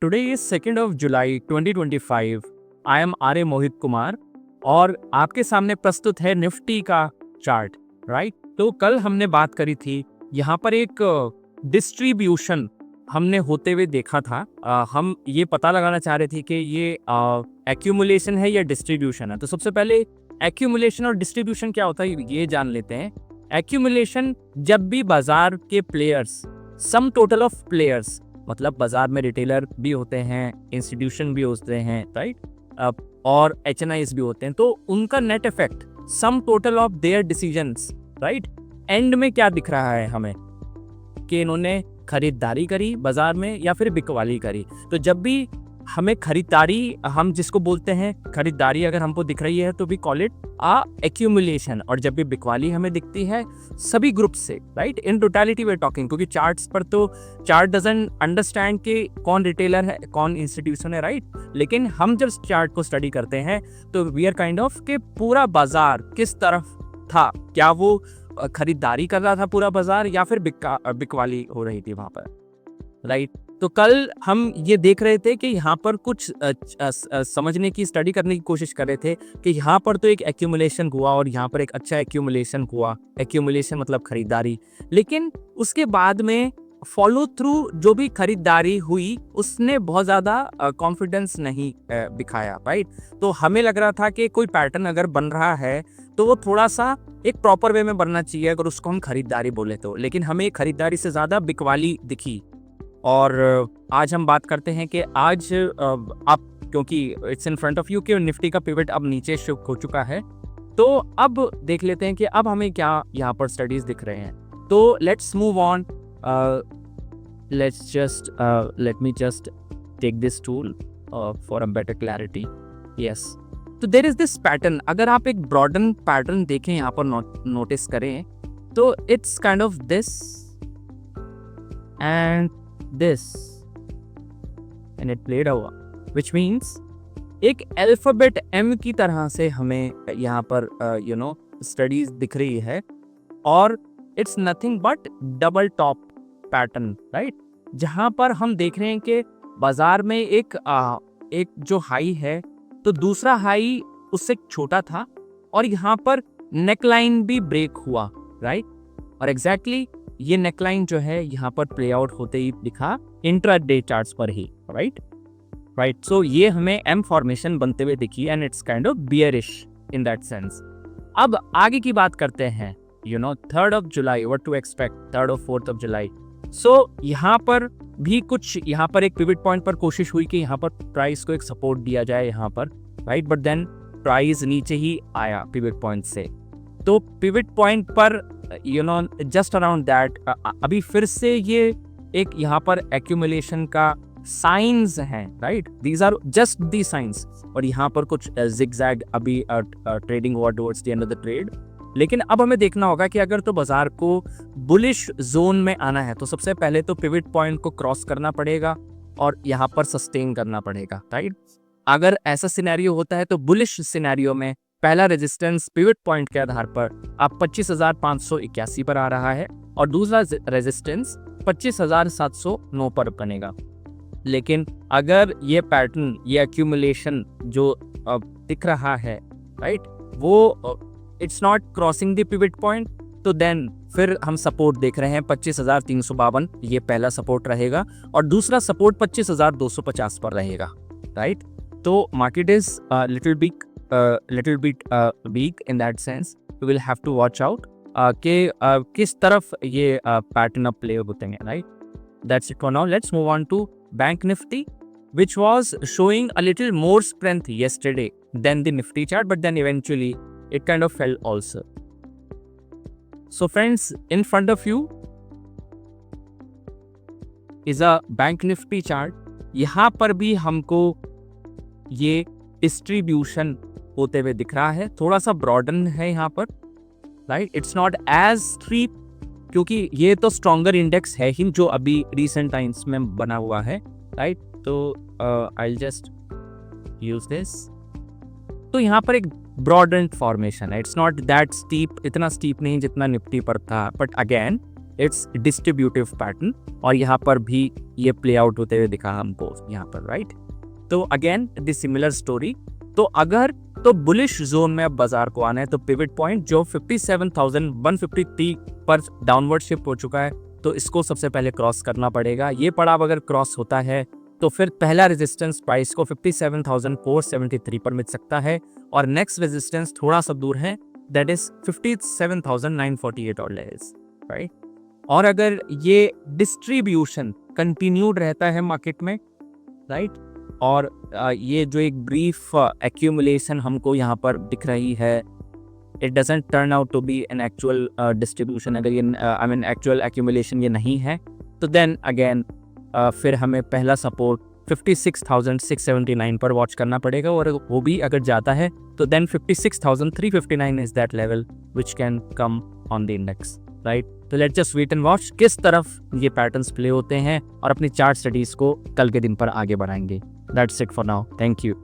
Today is 2nd of July 2025। I am R A Mohit Kumar और आपके सामने प्रस्तुत है निफ्टी का चार्ट। राइट, तो कल हमने बात करी थी, यहाँ पर एक डिस्ट्रीब्यूशन हमने होते हुए देखा था। हम ये पता लगाना चाह रहे थे कि ये एक्यूमुलेशन है या डिस्ट्रीब्यूशन है। तो सबसे पहले एक्यूमुलेशन और डिस्ट्रीब्यूशन क्या होता है ये जान लेते हैं। एक्यूमुलेशन जब भी बाजार के players, sum total of players, मतलब बाजार में रिटेलर भी होते हैं, इंस्टीट्यूशन भी होते हैं, राइट, और एचएनआईज भी होते हैं, तो उनका net effect, sum total of their decisions, right, and में क्या दिख रहा है हमें कि इन्होंने खरीदारी करी बाजार में या फिर बिकवाली करी। तो जब भी हमें खरीदारी, हम जिसको बोलते हैं खरीदारी, अगर हमको दिख रही है तो भी कॉल इट आ एक्यूमुलेशन, और जब भी बिकवाली हमें दिखती है सभी ग्रुप से, right, in totality way talking, क्योंकि चार्ट्स पर तो चार्ट डजंट अंडरस्टैंड कि कौन रिटेलर है कौन इंस्टीट्यूशन है, राइट, लेकिन हम जब चार्ट को स्टडी करते हैं तो वी आर काइंड ऑफ कि पूरा बाजार किस तरफ था, क्या वो खरीदारी कर रहा था पूरा बाजार या फिर बिकवाली हो रही थी वहां पर, राइट। तो कल हम ये देख रहे थे कि यहाँ पर कुछ समझने की, स्टडी करने की कोशिश कर रहे थे कि यहाँ पर तो एक एक्यूमुलेशन हुआ और यहाँ पर एक अच्छा एक्यूमुलेशन हुआ। एक्यूमुलेशन मतलब खरीदारी, लेकिन उसके बाद में फॉलो थ्रू जो भी खरीदारी हुई उसने बहुत ज़्यादा कॉन्फिडेंस नहीं दिखाया, राइट। तो हमें लग रहा था कि कोई पैटर्न अगर बन रहा है तो वो थोड़ा सा एक प्रॉपर वे में बनना चाहिए अगर उसको हम खरीदारी बोले तो, लेकिन हमें खरीदारी से ज़्यादा बिकवाली दिखी। और आज हम बात करते हैं कि आज आप, क्योंकि it's in front of you कि निफ्टी का पिवट अब नीचे शिफ्ट हो चुका है, तो अब देख लेते हैं कि अब हमें क्या यहाँ पर स्टडीज दिख रहे हैं। तो let's move on, let me just take this tool for a better clarity। yes, तो देयर इज दिस पैटर्न। अगर आप एक ब्रॉडन पैटर्न देखें यहाँ पर नोटिस करें तो it's kind of this and this and it played out, which means एक अल्फाबेट M की तरह से हमें यहाँ पर स्टडीज दिख रही है, और it's nothing but double top pattern, right, जहाँ पर हम देख रहे हैं कि बाजार में एक जो हाई है तो दूसरा हाई उससे छोटा था, और यहाँ पर नेकलाइन भी ब्रेक हुआ, राइट, और एग्जैक्टली ये नेकलाइन जो है यहाँ पर प्ले आउट होते ही दिखा इंट्राडे चार्ट्स पर ही, राइट। सो ये हमें एम फॉर्मेशन बनते हुए दिखी and it's kind of bearish in that sense. अब आगे की बात करते हैं, 3rd of July, what to expect 3rd और 4th of July। सो यहाँ पर भी कुछ, यहाँ पर एक पिवट पॉइंट पर कोशिश हुई कि यहाँ पर प्राइस को एक सपोर्ट दिया जाए यहाँ पर, राइट, बट देन प्राइस नीचे ही आया पिवट पॉइंट से। तो पिवट पॉइंट पर जस्ट अराउंड दैट अभी फिर से ये एक यहाँ पर एक्यूमुलेशन का साइंस हैं, right, these are just the science, और यहाँ पर कुछ जिगजैग अभी ट्रेडिंग हुआ towards the end of the trade. लेकिन अब हमें देखना होगा कि अगर तो बाजार को बुलिश जोन में आना है तो सबसे पहले तो पिवट पॉइंट को क्रॉस करना पड़ेगा और यहाँ पर सस्टेन करना पड़ेगा, राइट। अगर ऐसा सिनेरियो होता है तो बुलिश सिनेरियो में पहला रेजिस्टेंस पिवट पॉइंट के आधार पर अब 25,581 पर आ रहा है और दूसरा रेजिस्टेंस 25,709 पर बनेगा। लेकिन अगर ये पैटर्न, ये एक्यूमुलेशन जो दिख रहा है, राइट, वो it's not crossing the pivot point, तो देन फिर हम सपोर्ट देख रहे हैं 25,352, ये पहला सपोर्ट रहेगा, और दूसरा सपोर्ट 25,250 पर रहेगा, राइट। तो market is little bit weak in that sense। we will have to watch out कि किस तरफ ये पैटर्न अब प्ले होते हैं, right। that's it for now। let's move on to bank nifty, which was showing a little more strength yesterday than the nifty chart, but then eventually it kind of fell also। so friends, in front of you is a bank nifty chart। यहाँ पर भी हमको ये distribution होते हुए दिख रहा है, थोड़ा सा ब्रॉडन है यहाँ पर, right, it's not as steep, क्योंकि ये तो स्ट्रॉन्गर इंडेक्स है ही जो अभी रिसेंट टाइम्स में बना हुआ है, राइट। तो I will just use this. तो यहाँ पर एक ब्रॉडन फॉर्मेशन है, इट्स नॉट दैट स्टीप, इतना स्टीप नहीं जितना निफ्टी पर था, but again it's distributive pattern, और यहाँ पर भी ये प्ले आउट होते हुए दिखा हमको यहाँ पर, राइट। तो अगेन द सिमिलर स्टोरी। तो अगर तो बुलिश जोन में अब बाजार को आना है तो पिवट पॉइंट जो 57,153 पर डाउनवर्ड शिफ्ट हो चुका है, तो इसको सबसे पहले क्रॉस करना पड़ेगा। ये पड़ाव अगर क्रॉस होता है तो फिर पहला रेजिस्टेंस प्राइस को 57,473 पर मिल सकता है, और नेक्स्ट रेजिस्टेंस थोड़ा सा दूर है, दैट इज 57,948 डॉलर्स, राइट। और अगर ये डिस्ट्रीब्यूशन कंटिन्यूड रहता है मार्केट में, राइट, और ये जो एक ब्रीफ एक्यूमुलेशन हमको यहाँ पर दिख रही है, it doesn't turn out to be an actual distribution, अगर ये आई मीन एक्चुअल एक्यूमुलेशन ये नहीं है, तो देन अगेन फिर हमें पहला सपोर्ट 56,679 पर वॉच करना पड़ेगा, और वो भी अगर जाता है तो then 56,359 is that level which can come on the index, right. तो let's just wait and watch किस तरफ ये पैटर्न्स प्ले होते हैं, और अपनी चार्ट स्टडीज को कल के दिन पर आगे बढ़ाएंगे। That's it for now, thank you.